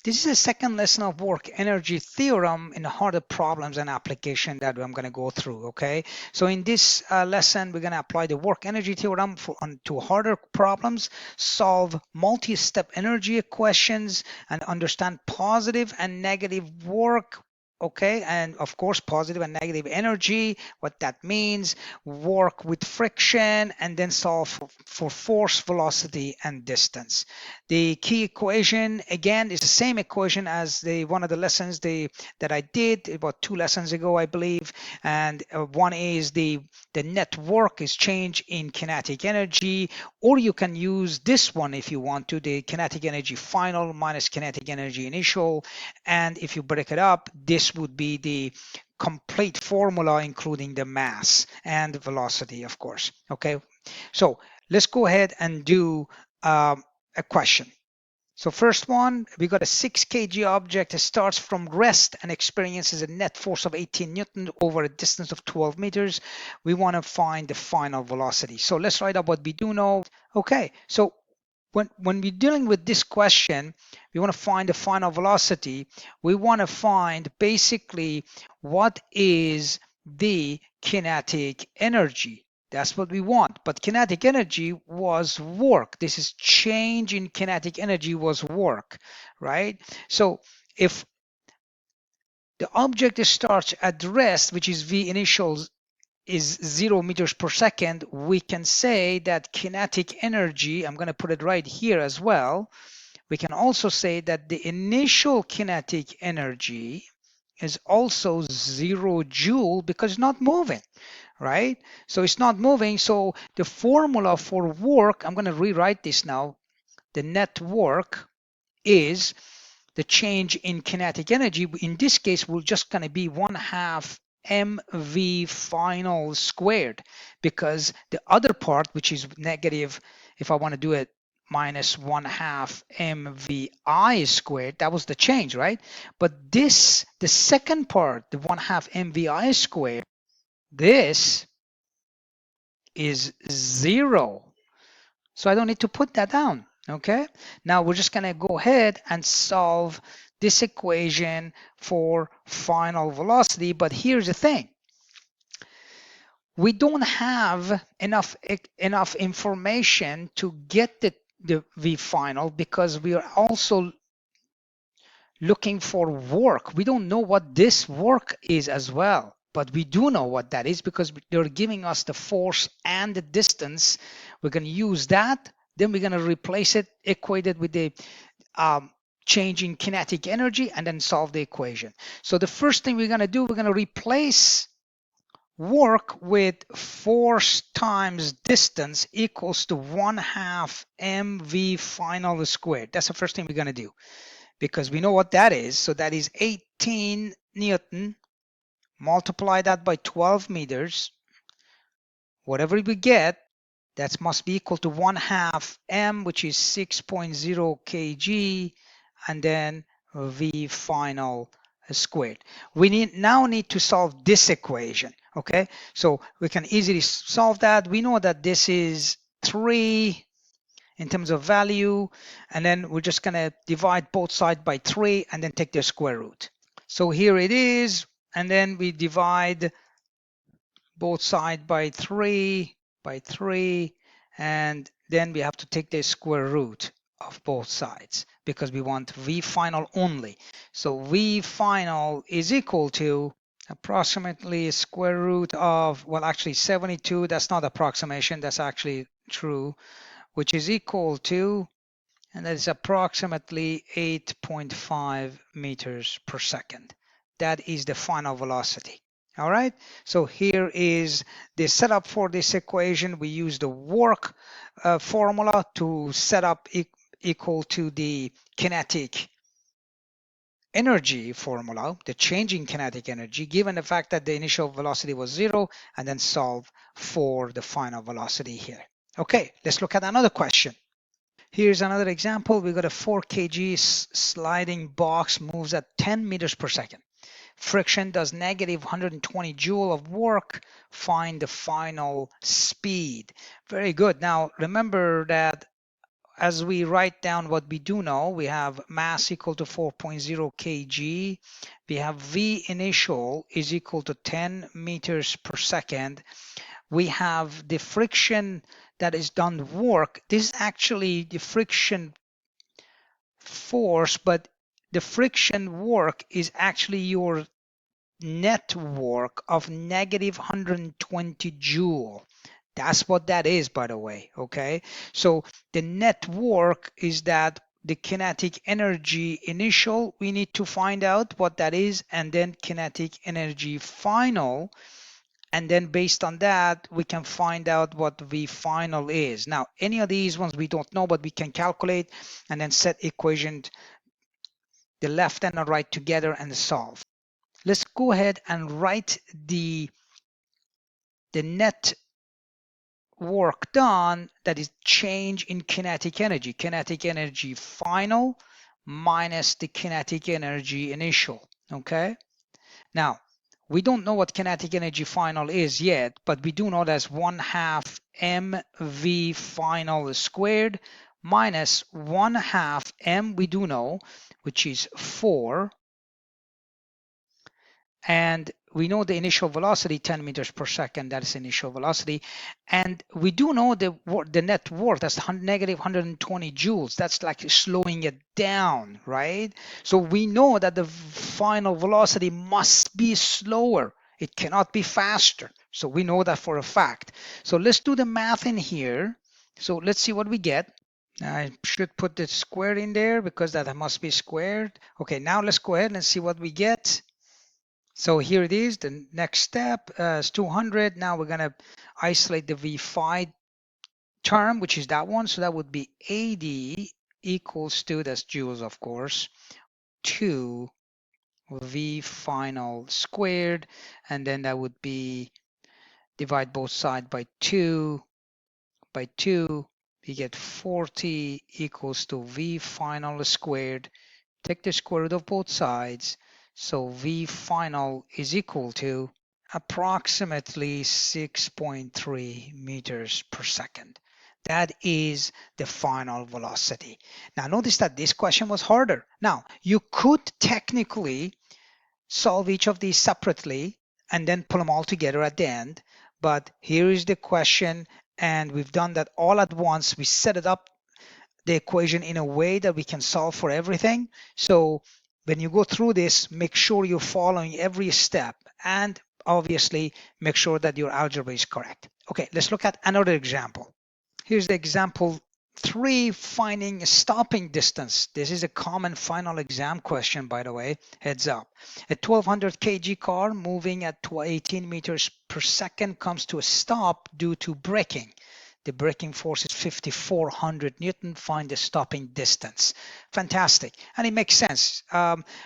This is the second lesson of work energy theorem in harder problems and application that I'm going to go through. Okay, so in this lesson, we're going to apply the work energy theorem to harder problems, solve multi-step energy equations, and understand positive and negative work. Okay, and of course, positive and negative energy, what that means, work with friction, and then solve for force, velocity, and distance. The key equation, again, is the same equation as one of the lessons that I did about 2 lessons ago, I believe. And one is the net work is change in kinetic energy, or you can use this one if you want to, the kinetic energy final minus kinetic energy initial. And if you break it up, this would be the complete formula, including the mass and velocity, of course. Okay, so let's go ahead and do a question. So first one, we got a 6 kg object. It starts from rest and experiences a net force of 18 Newton over a distance of 12 meters. We want to find the final velocity. So let's write up what we do know. Okay, so when we're dealing with this question, we want to find the final velocity. We want to find basically what is the kinetic energy. That's what we want. But kinetic energy was work. This is change in kinetic energy was work, right? So if the object starts at rest, which is V initials is 0 meters per second, we can say that kinetic energy, I'm going to put it right here as well. We can also say that the initial kinetic energy is also 0 joule because it's not moving, right? So it's not moving. So the formula for work, I'm going to rewrite this now. The net work is the change in kinetic energy. In this case, we're just going to be 1/2 mv final squared, because the other part, which is negative, if I want to do it, minus 1/2 mvi squared, that was the change, right? But this, the second part, the 1/2 mvi squared, this is 0. So I don't need to put that down. Okay, now we're just going to go ahead and solve this equation for final velocity. But here's the thing. We don't have enough information to get the V final, because we are also looking for work. We don't know what this work is as well, but we do know what that is because they're giving us the force and the distance. We're going to use that. Then we're going to replace it, equate it with the change in kinetic energy, and then solve the equation. So the first thing we're going to do, we're going to replace work with force times distance equals to 1/2 mv final squared. That's the first thing we're going to do, because we know what that is. So that is 18 Newton. Multiply that by 12 meters. Whatever we get, that must be equal to 1/2 m, which is 6.0 kg, and then v final squared. We now need to solve this equation. Okay, so we can easily solve that. We know that this is 3 in terms of value, and then we're just going to divide both sides by 3 and then take the square root. So here it is, and then we divide both sides by 3, and then we have to take the square root of both sides because we want v final only. So v final is equal to approximately square root of, well, actually 72. That's not approximation, that's actually true, which is equal to, and that is approximately 8.5 meters per second. That is the final velocity. All right, so here is the setup for this equation. We use the work formula to set up equal to the kinetic energy formula, the changing kinetic energy, given the fact that the initial velocity was 0, and then solve for the final velocity here. Okay, let's look at another question. Here's another example. We got a 4 kg sliding box moves at 10 meters per second. Friction does negative 120 joule of work. Find the final speed. Very good. Now remember that as we write down what we do know, we have mass equal to 4.0 kg. We have V initial is equal to 10 meters per second. We have the friction that is done work. This is actually the friction force, but the friction work is actually your net work of negative 120 joule. That's what that is, by the way, okay? So the net work is that the kinetic energy initial, we need to find out what that is, and then kinetic energy final, and then based on that, we can find out what V final is. Now, any of these ones we don't know, but we can calculate and then set equation, the left and the right together and solve. Let's go ahead and write the net work done, that is change in kinetic energy final minus the kinetic energy initial, okay? Now, we don't know what kinetic energy final is yet, but we do know that's 1/2 mv final squared minus 1/2 m we do know, which is 4, and we know the initial velocity 10 meters per second, that is initial velocity, and we do know the net work, that's negative 120 joules. That's like slowing it down, right? So we know that the final velocity must be slower, it cannot be faster, so we know that for a fact. So let's do the math in here. So let's see what we get. I should put the square in there because that must be squared. Okay, now let's go ahead and see what we get. So here it is, the next step is 200. Now we're going to isolate the V phi term, which is that one. So that would be 80 equals to, that's joules of course, 2 V final squared. And then that would be, divide both sides by 2. We get 40 equals to V final squared. Take the square root of both sides. So V final is equal to approximately 6.3 meters per second. That is the final velocity. Now notice that this question was harder. Now you could technically solve each of these separately and then pull them all together at the end. But here is the question, and we've done that all at once. We set it up, the equation, in a way that we can solve for everything. So when you go through this, make sure you're following every step, and obviously make sure that your algebra is correct. Okay, let's look at another example. Here's the example 3, finding stopping distance. This is a common final exam question, by the way, heads up. A 1200 kg car moving at 18 meters per second comes to a stop due to braking. The braking force is 5,400 Newton. Find the stopping distance. Fantastic. And it makes sense.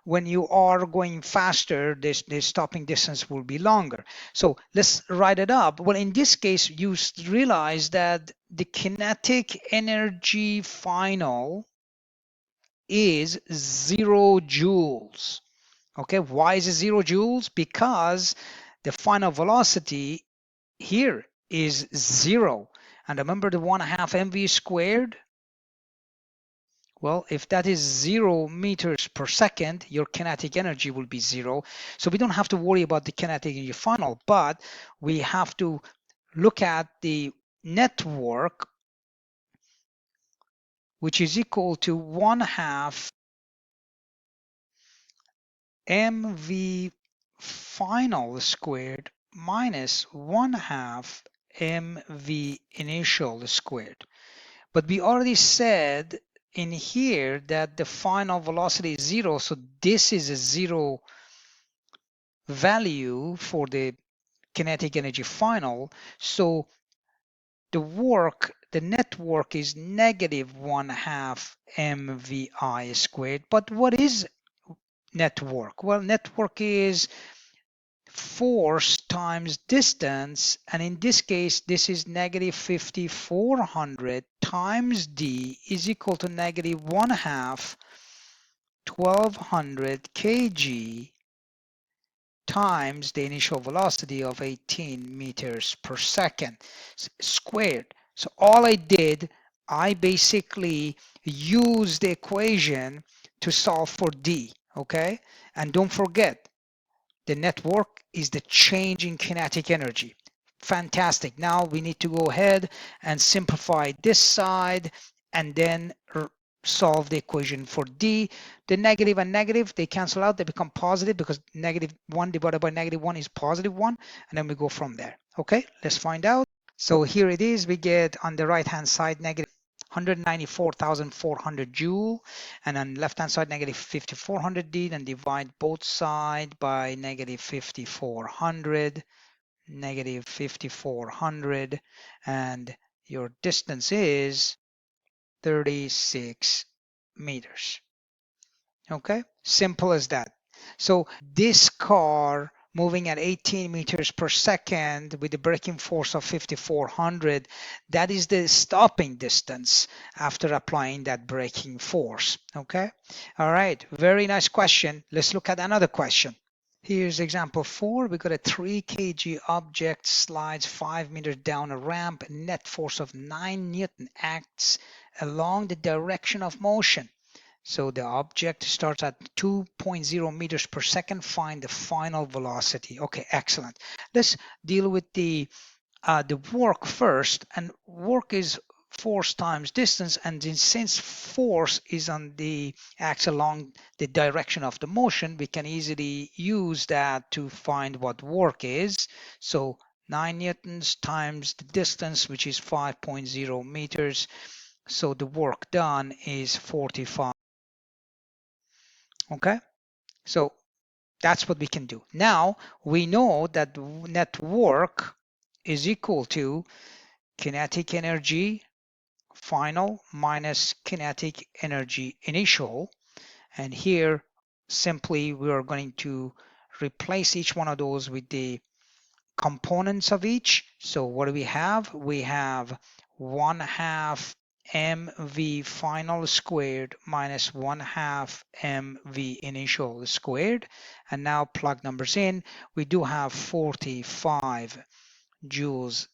When you are going faster, the stopping distance will be longer. So let's write it up. Well, in this case, you realize that the kinetic energy final is 0 joules. Okay, why is it 0 joules? Because the final velocity here is 0. And remember the 1/2 mv squared? Well, if that is 0 meters per second, your kinetic energy will be 0. So we don't have to worry about the kinetic energy final, but we have to look at the net work, which is equal to 1/2 mv final squared minus 1/2 mv initial squared. But we already said in here that the final velocity is 0, so this is a 0 value for the kinetic energy final. So the work, the net work, is negative 1/2 mvi squared. But what is net work? Well, net work is force times distance, and in this case this is negative 5,400 times d is equal to negative 1/2 1200 kg times the initial velocity of 18 meters per second squared. So all I did, I basically use the equation to solve for D, okay? And don't forget, the net work is the change in kinetic energy. Fantastic. Now we need to go ahead and simplify this side and then solve the equation for D. The negative and negative, they cancel out, they become positive because -1 divided by -1 is +1, and then we go from there. Okay, let's find out. So here it is, we get on the right hand side negative 194,400 joule, and on left hand side negative 5400 D, then divide both sides by negative 5400, negative 5400, and your distance is 36 meters. Okay, simple as that. So this car moving at 18 meters per second with the braking force of 5400, that is the stopping distance after applying that braking force. Okay, all right, very nice question. Let's look at another question. Here's example 4. We got a 3 kg object slides 5 meters down a ramp. A net force of 9 Newton acts along the direction of motion. So the object starts at 2.0 meters per second. Find the final velocity. Okay, excellent. Let's deal with the work first. And work is force times distance. And since force is on the acts along the direction of the motion, we can easily use that to find what work is. So 9 newtons times the distance, which is 5.0 meters. So the work done is 45. Okay, so that's what we can do. Now we know that net work is equal to kinetic energy final minus kinetic energy initial. And here simply we are going to replace each one of those with the components of each. So what do we have? We have 1/2 mv final squared minus 1/2 mv initial squared. And now plug numbers in. We do have 45 joules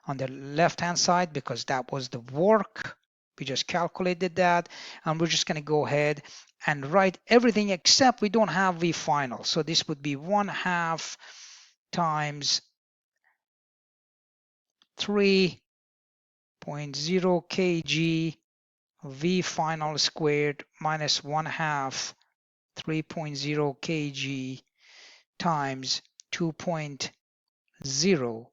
on the left hand side because that was the work. We just calculated that, and we're just going to go ahead and write everything except we don't have v final. So this would be 1/2 times 3.0 kg v final squared minus 1/2 3.0 kg times 2.0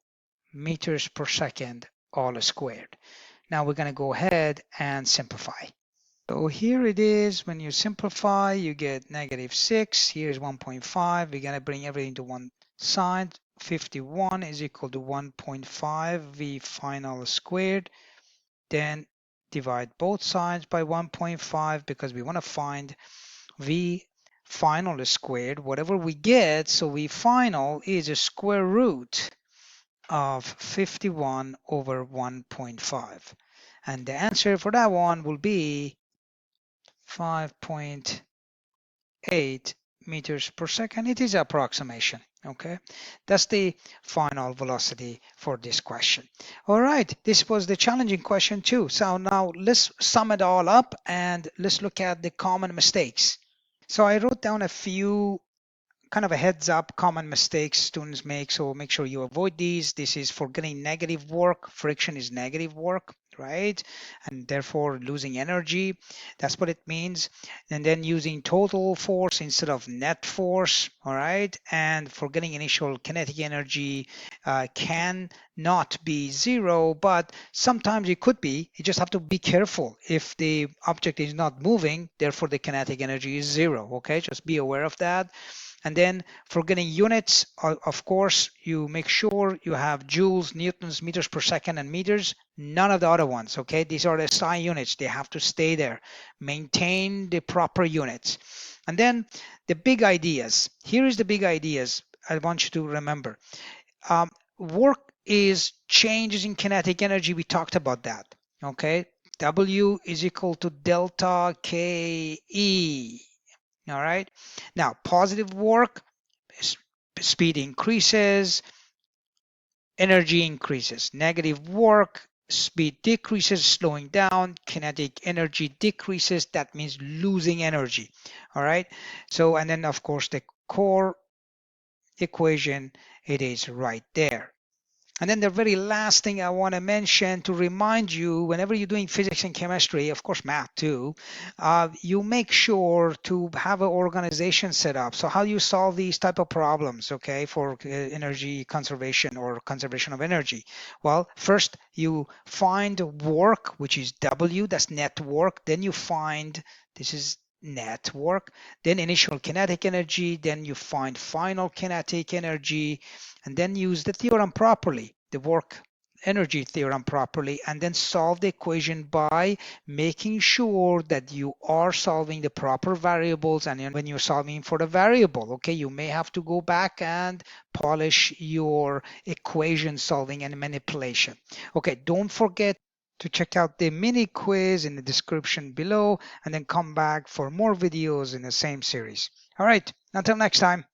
meters per second all squared. Now we're going to go ahead and simplify. So here it is. When you simplify, you get -6. Here's 1.5. We're going to bring everything to one side. 51 is equal to 1.5 v final squared. Then divide both sides by 1.5 because we want to find v final squared. Whatever we get, so v final is a square root of 51 over 1.5. And the answer for that one will be 5.8 meters per second. It is approximation. Okay, that's the final velocity for this question. All right, this was the challenging question too. So now let's sum it all up and let's look at the common mistakes. So I wrote down a few kind of a heads up common mistakes students make, so make sure you avoid these. This is for getting negative work. Friction is negative work, right? And therefore losing energy. That's what it means. And then using total force instead of net force, all right? And for getting initial kinetic energy can not be 0, but sometimes it could be. You just have to be careful. If the object is not moving, therefore the kinetic energy is 0, okay? Just be aware of that. And then for getting units, of course, you make sure you have joules, newtons, meters per second, and meters. None of the other ones, okay? These are the SI units. They have to stay there. Maintain the proper units. And then the big ideas. Here is the big ideas I want you to remember. Work is changes in kinetic energy. We talked about that, okay? W is equal to delta KE. All right. Now, positive work, speed increases, energy increases. Negative work, speed decreases, slowing down, kinetic energy decreases, that means losing energy. All right, so and then of course the core equation, it is right there. And then the very last thing I want to mention to remind you, whenever you're doing physics and chemistry, of course math too, you make sure to have an organization set up. So how you solve these type of problems, okay, for energy conservation or conservation of energy? Well, first you find work, which is W, that's net work. Then you find, this is net work, then initial kinetic energy, then you find final kinetic energy, and then use the theorem properly, the work energy theorem properly, and then solve the equation by making sure that you are solving the proper variables. And when you're solving for the variable, okay, you may have to go back and polish your equation solving and manipulation. Okay, don't forget to check out the mini quiz in the description below, and then come back for more videos in the same series. All right, until next time.